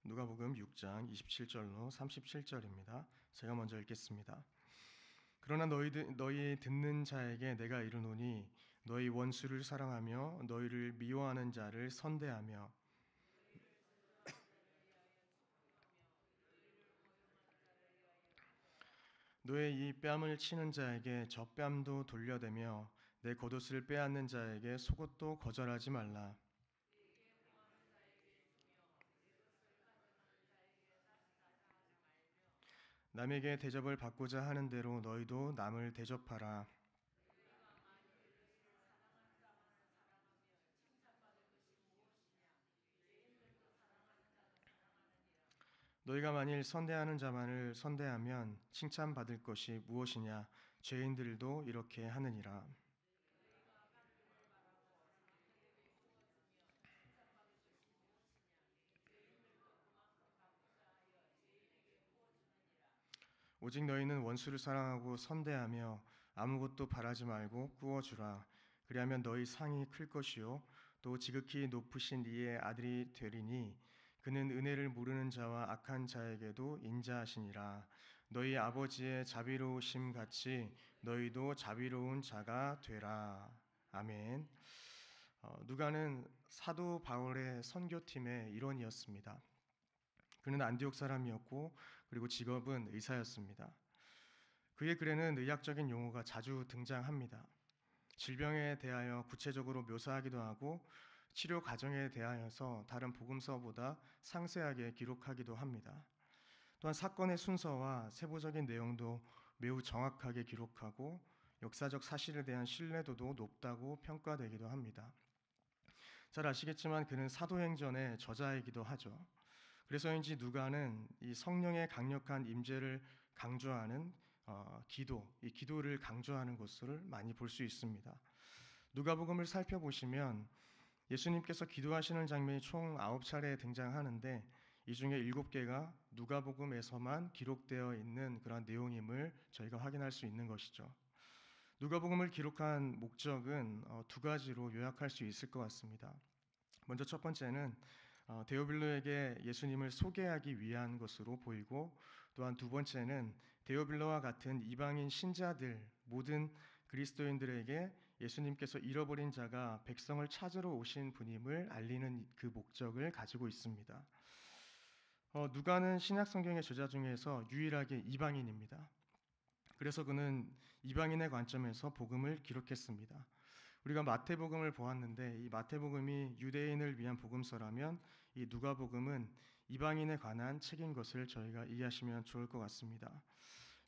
누가복음 6장 27절로 37절입니다. 제가 먼저 읽겠습니다. 그러나 너희 듣는 자에게 내가 이르노니 너희 원수를 사랑하며 너희를 미워하는 자를 선대하며 너의 이 뺨을 치는 자에게 저 뺨도 돌려대며 내 겉옷을 빼앗는 자에게 속옷도 거절하지 말라. 남에게 대접을 받고자 하는 대로 너희도 남을 대접하라. 너희가 만일 선대하는 자만을 선대하면 칭찬받을 것이 무엇이냐? 죄인들도 이렇게 하느니라. 오직 너희는 원수를 사랑하고 선대하며 아무것도 바라지 말고 꾸어주라. 그리하면 너희 상이 클 것이요 또 지극히 높으신 이의 아들이 되리니 그는 은혜를 모르는 자와 악한 자에게도 인자하시니라. 너희 아버지의 자비로우심 같이 너희도 자비로운 자가 되라. 아멘. 누가는 사도 바울의 선교팀의 일원이었습니다. 그는 안디옥 사람이었고 그리고 직업은 의사였습니다. 그의 글에는 의학적인 용어가 자주 등장합니다. 질병에 대하여 구체적으로 묘사하기도 하고 치료 과정에 대하여서 다른 복음서보다 상세하게 기록하기도 합니다. 또한 사건의 순서와 세부적인 내용도 매우 정확하게 기록하고 역사적 사실에 대한 신뢰도도 높다고 평가되기도 합니다. 잘 아시겠지만 그는 사도행전의 저자이기도 하죠. 그래서인지 누가는 이 성령의 강력한 임재를 강조하는 이 기도를 강조하는 것을 많이 볼 수 있습니다. 누가복음을 살펴보시면 예수님께서 기도하시는 장면이 총 9차례 등장하는데 이 중에 7개가 누가복음에서만 기록되어 있는 그런 내용임을 저희가 확인할 수 있는 것이죠. 누가복음을 기록한 목적은 두 가지로 요약할 수 있을 것 같습니다. 먼저 첫 번째는 데오빌로에게 예수님을 소개하기 위한 것으로 보이고, 또한 두 번째는 데오빌로와 같은 이방인 신자들, 모든 그리스도인들에게 예수님께서 잃어버린 자가 백성을 찾으러 오신 분임을 알리는 그 목적을 가지고 있습니다. 누가는 신약 성경의 저자 중에서 유일하게 이방인입니다. 그래서 그는 이방인의 관점에서 복음을 기록했습니다. 우리가 마태복음을 보았는데 이 마태복음이 유대인을 위한 복음서라면 이 누가복음은 이방인에 관한 책인 것을 저희가 이해하시면 좋을 것 같습니다.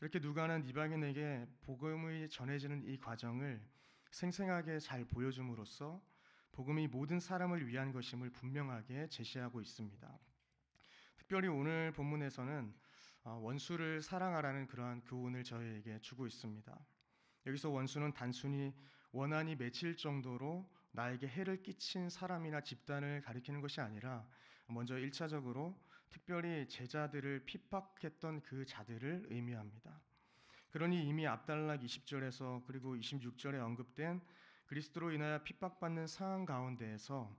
이렇게 누가는 이방인에게 복음이 전해지는 이 과정을 생생하게 잘 보여줌으로써 복음이 모든 사람을 위한 것임을 분명하게 제시하고 있습니다. 특별히 오늘 본문에서는 원수를 사랑하라는 그러한 교훈을 저희에게 주고 있습니다. 여기서 원수는 단순히 원한이 맺힐 정도로 나에게 해를 끼친 사람이나 집단을 가리키는 것이 아니라 먼저 1차적으로 특별히 제자들을 핍박했던 그 자들을 의미합니다. 그러니 이미 앞달락 20절에서 그리고 26절에 언급된 그리스도로 인하여 핍박받는 상황 가운데에서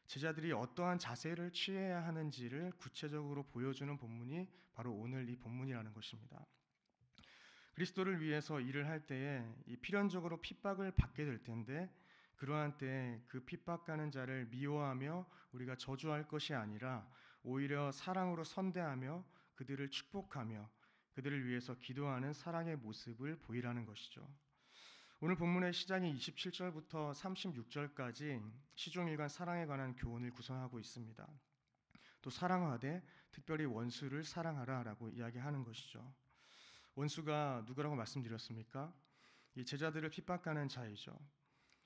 제자들이 어떠한 자세를 취해야 하는지를 구체적으로 보여주는 본문이 바로 오늘 이 본문이라는 것입니다. 그리스도를 위해서 일을 할 때에 이 필연적으로 핍박을 받게 될 텐데 그러한 때에 그 핍박하는 자를 미워하며 우리가 저주할 것이 아니라 오히려 사랑으로 선대하며 그들을 축복하며 그들을 위해서 기도하는 사랑의 모습을 보이라는 것이죠. 오늘 본문의 시작이 27절부터 36절까지 시종일관 사랑에 관한 교훈을 구성하고 있습니다. 또 사랑하되 특별히 원수를 사랑하라라고 이야기하는 것이죠. 원수가 누구라고 말씀드렸습니까? 이 제자들을 핍박하는 자이죠.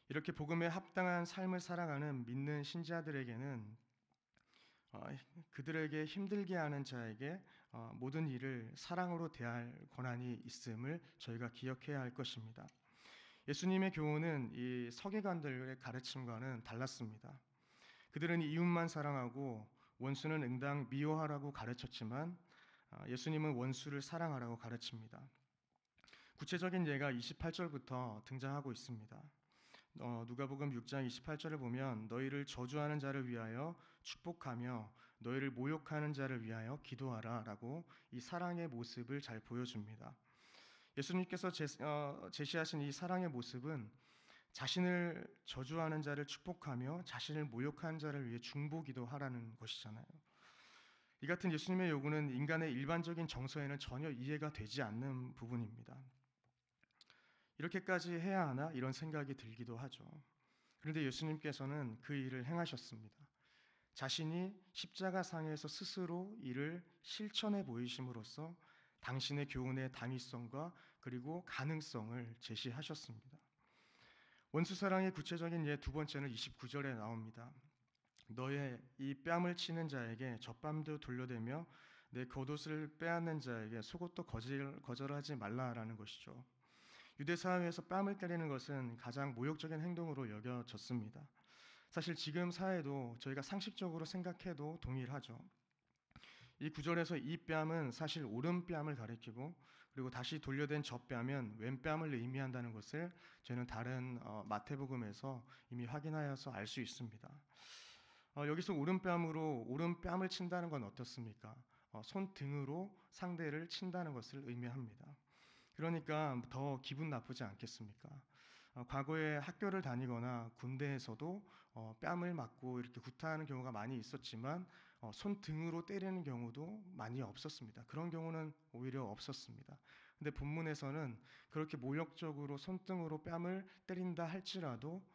이렇게 복음에 합당한 삶을 살아가는 믿는 신자들에게는 그들에게 힘들게 하는 자에게 모든 일을 사랑으로 대할 권한이 있음을 저희가 기억해야 할 것입니다. 예수님의 교훈은 이 서기관들의 가르침과는 달랐습니다. 그들은 이웃만 사랑하고 원수는 응당 미워하라고 가르쳤지만 예수님은 원수를 사랑하라고 가르칩니다. 구체적인 예가 28절부터 등장하고 있습니다. 누가복음 6장 28절을 보면 너희를 저주하는 자를 위하여 축복하며 너희를 모욕하는 자를 위하여 기도하라라고 이 사랑의 모습을 잘 보여줍니다. 예수님께서 제시하신 이 사랑의 모습은 자신을 저주하는 자를 축복하며 자신을 모욕하는 자를 위해 중보기도 하라는 것이잖아요. 이 같은 예수님의 요구는 인간의 일반적인 정서에는 전혀 이해가 되지 않는 부분입니다. 이렇게까지 해야 하나 이런 생각이 들기도 하죠. 그런데 예수님께서는 그 일을 행하셨습니다. 자신이 십자가상에서 스스로 이를 실천해 보이심으로써 당신의 교훈의 당위성과 그리고 가능성을 제시하셨습니다. 원수사랑의 구체적인 예 두 번째는 29절에 나옵니다. 너의 이 뺨을 치는 자에게 젖밤도 돌려대며 내 겉옷을 빼앗는 자에게 속옷도 거절하지 말라라는 것이죠. 유대 사회에서 뺨을 때리는 것은 가장 모욕적인 행동으로 여겨졌습니다. 사실 지금 사회도 저희가 상식적으로 생각해도 동일하죠. 이 구절에서 이 뺨은 사실 오른뺨을 가리키고 그리고 다시 돌려댄 젖뺨은 왼뺨을 의미한다는 것을 저희는 다른 마태복음에서 이미 확인하여서 알 수 있습니다. 여기서 오른뺨을 친다는 건 어떻습니까? 손등으로 상대를 친다는 것을 의미합니다. 그러니까 더 기분 나쁘지 않겠습니까? 과거에 학교를 다니거나 군대에서도 뺨을 맞고 이렇게 구타하는 경우가 많이 있었지만 손등으로 때리는 경우도 많이 없었습니다. 그런 경우는 오히려 없었습니다. 근데 본문에서는 그렇게 모욕적으로 손등으로 뺨을 때린다 할지라도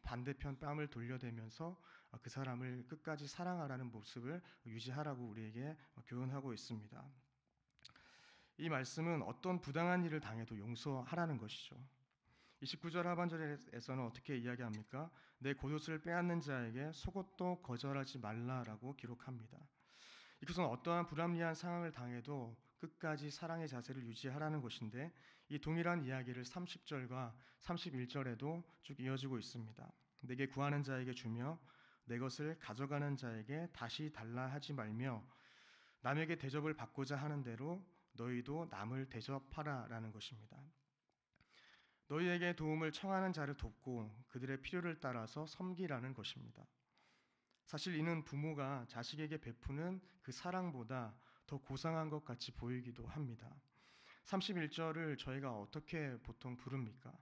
반대편 뺨을 돌려대면서 그 사람을 끝까지 사랑하라는 모습을 유지하라고 우리에게 교훈하고 있습니다. 이 말씀은 어떤 부당한 일을 당해도 용서하라는 것이죠. 29절 하반절에서는 어떻게 이야기합니까? 내 겉옷을 빼앗는 자에게 속옷도 거절하지 말라라고 기록합니다. 이것은 어떠한 불합리한 상황을 당해도 끝까지 사랑의 자세를 유지하라는 것인데 이 동일한 이야기를 30절과 31절에도 쭉 이어지고 있습니다. 내게 구하는 자에게 주며 내 것을 가져가는 자에게 다시 달라 하지 말며 남에게 대접을 받고자 하는 대로 너희도 남을 대접하라라는 것입니다. 너희에게 도움을 청하는 자를 돕고 그들의 필요를 따라서 섬기라는 것입니다. 사실 이는 부모가 자식에게 베푸는 그 사랑보다 더 고상한 것 같이 보이기도 합니다. 31절을 저희가 어떻게 보통 부릅니까?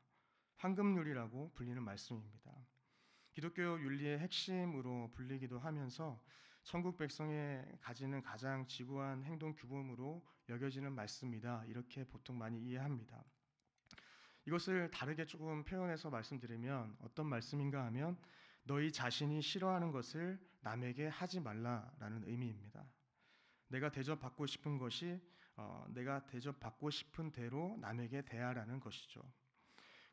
황금률이라고 불리는 말씀입니다. 기독교 윤리의 핵심으로 불리기도 하면서 천국 백성이 가지는 가장 지구한 행동 규범으로 여겨지는 말씀이다. 이렇게 보통 많이 이해합니다. 이것을 다르게 조금 표현해서 말씀드리면 어떤 말씀인가 하면 너희 자신이 싫어하는 것을 남에게 하지 말라라는 의미입니다. 내가 대접받고 싶은 것이 내가 대접받고 싶은 대로 남에게 대하라는 것이죠.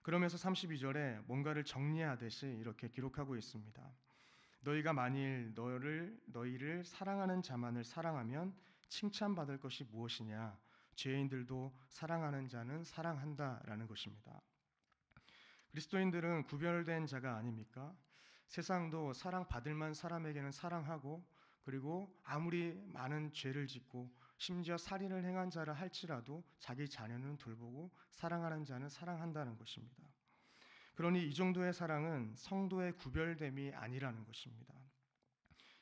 그러면서 32절에 뭔가를 정리하듯이 이렇게 기록하고 있습니다. 너희가 만일 너희를 사랑하는 자만을 사랑하면 칭찬받을 것이 무엇이냐? 죄인들도 사랑하는 자는 사랑한다라는 것입니다. 그리스도인들은 구별된 자가 아닙니까? 세상도 사랑받을 만한 사람에게는 사랑하고 그리고 아무리 많은 죄를 짓고 심지어 살인을 행한 자라 할지라도 자기 자녀는 돌보고 사랑하는 자는 사랑한다는 것입니다. 그러니 이 정도의 사랑은 성도의 구별됨이 아니라는 것입니다.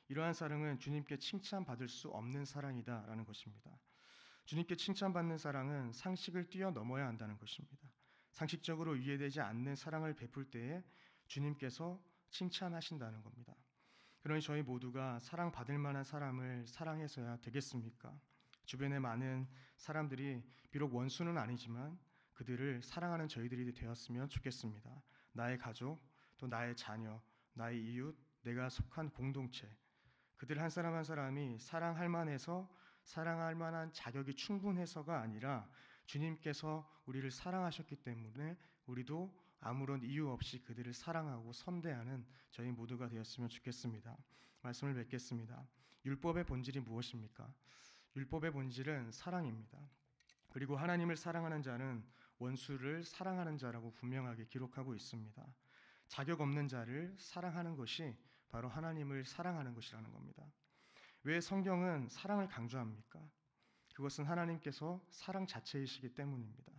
이러한 사랑은 주님께 칭찬받을 수 없는 사랑이다라는 것입니다. 주님께 칭찬받는 사랑은 상식을 뛰어넘어야 한다는 것입니다. 상식적으로 이해되지 않는 사랑을 베풀 때에 주님께서 칭찬하신다는 겁니다. 그러니 저희 모두가 사랑받을 만한 사람을 사랑해서야 되겠습니까? 주변에 많은 사람들이 비록 원수는 아니지만 그들을 사랑하는 저희들이 되었으면 좋겠습니다. 나의 가족, 또 나의 자녀, 나의 이웃, 내가 속한 공동체, 그들 한 사람 한 사람이 사랑할 만해서 사랑할 만한 자격이 충분해서가 아니라 주님께서 우리를 사랑하셨기 때문에 우리도 아무런 이유 없이 그들을 사랑하고 선대하는 저희 모두가 되었으면 좋겠습니다. 말씀을 맺겠습니다. 율법의 본질이 무엇입니까? 율법의 본질은 사랑입니다. 그리고 하나님을 사랑하는 자는 원수를 사랑하는 자라고 분명하게 기록하고 있습니다. 자격 없는 자를 사랑하는 것이 바로 하나님을 사랑하는 것이라는 겁니다. 왜 성경은 사랑을 강조합니까? 그것은 하나님께서 사랑 자체이시기 때문입니다.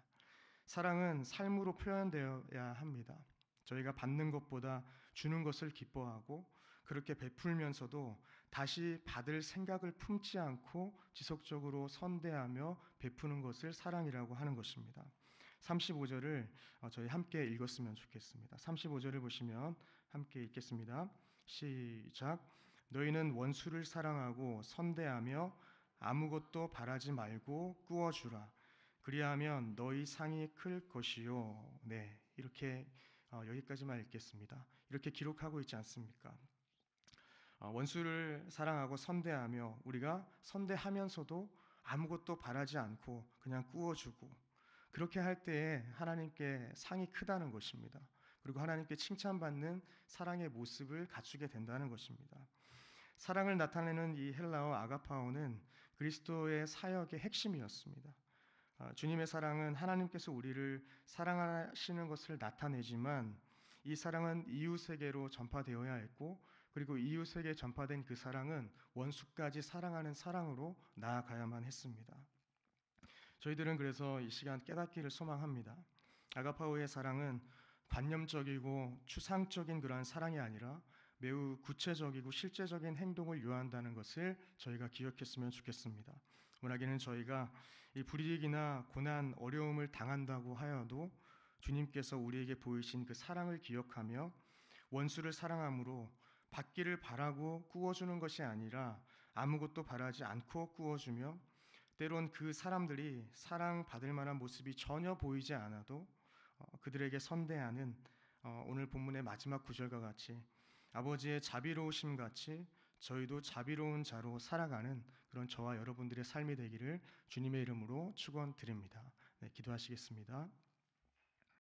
사랑은 삶으로 표현되어야 합니다. 저희가 받는 것보다 주는 것을 기뻐하고 그렇게 베풀면서도 다시 받을 생각을 품지 않고 지속적으로 선대하며 베푸는 것을 사랑이라고 하는 것입니다. 35절을 저희 함께 읽었으면 좋겠습니다. 35절을 보시면 함께 읽겠습니다. 시작. 너희는 원수를 사랑하고 선대하며 아무것도 바라지 말고 꾸어주라. 그리하면 너희 상이 클 것이요. 네, 이렇게 여기까지만 읽겠습니다. 이렇게 기록하고 있지 않습니까? 원수를 사랑하고 선대하며 우리가 선대하면서도 아무것도 바라지 않고 그냥 꾸어주고, 그렇게 할 때에 하나님께 상이 크다는 것입니다. 그리고 하나님께 칭찬받는 사랑의 모습을 갖추게 된다는 것입니다. 사랑을 나타내는 이 헬라어 아가파오는 그리스도의 사역의 핵심이었습니다. 주님의 사랑은 하나님께서 우리를 사랑하시는 것을 나타내지만 이 사랑은 이웃에게로 전파되어야 했고, 그리고 이웃에게 전파된 그 사랑은 원수까지 사랑하는 사랑으로 나아가야만 했습니다. 저희들은 그래서 이 시간 깨닫기를 소망합니다. 아가파오의 사랑은 관념적이고 추상적인 그러한 사랑이 아니라 매우 구체적이고 실제적인 행동을 요한다는 것을 저희가 기억했으면 좋겠습니다. 원하기는 저희가 이 불이익이나 고난, 어려움을 당한다고 하여도 주님께서 우리에게 보이신 그 사랑을 기억하며 원수를 사랑함으로 받기를 바라고 꾸어주는 것이 아니라 아무것도 바라지 않고 꾸어주며, 때론 그 사람들이 사랑받을 만한 모습이 전혀 보이지 않아도 그들에게 선대하는, 오늘 본문의 마지막 구절과 같이 아버지의 자비로우심 같이 저희도 자비로운 자로 살아가는 그런 저와 여러분들의 삶이 되기를 주님의 이름으로 축원드립니다. 네, 기도하시겠습니다.